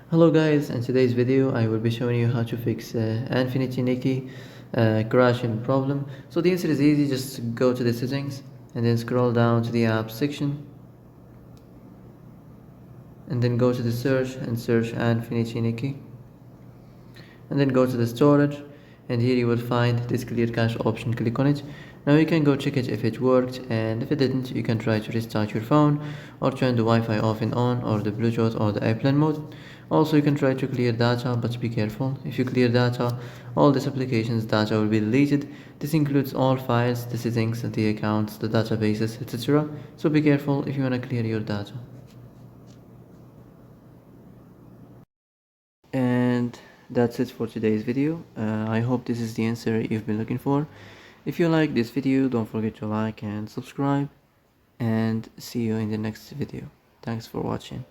Hello guys, in today's video I will be showing you how to fix Nikki crashing problem. So the answer is easy, just go to the settings and then scroll down to the apps section and then go to the search and search Nikki and then go to the storage, and here you will find this clear cache option. Click on it. Now you can go check it if it worked, and if it didn't you can try to restart your phone or turn the Wi-Fi off and on, or the Bluetooth or the airplane mode. Also you can try to clear data, but be careful. If you clear data, all this application's data will be deleted. This includes all files, the settings, the accounts, the databases, etc. So be careful if you want to clear your data. And that's it for today's video. I hope this is the answer you've been looking for. If you like this video, don't forget to like and subscribe, and see you in the next video. Thanks for watching.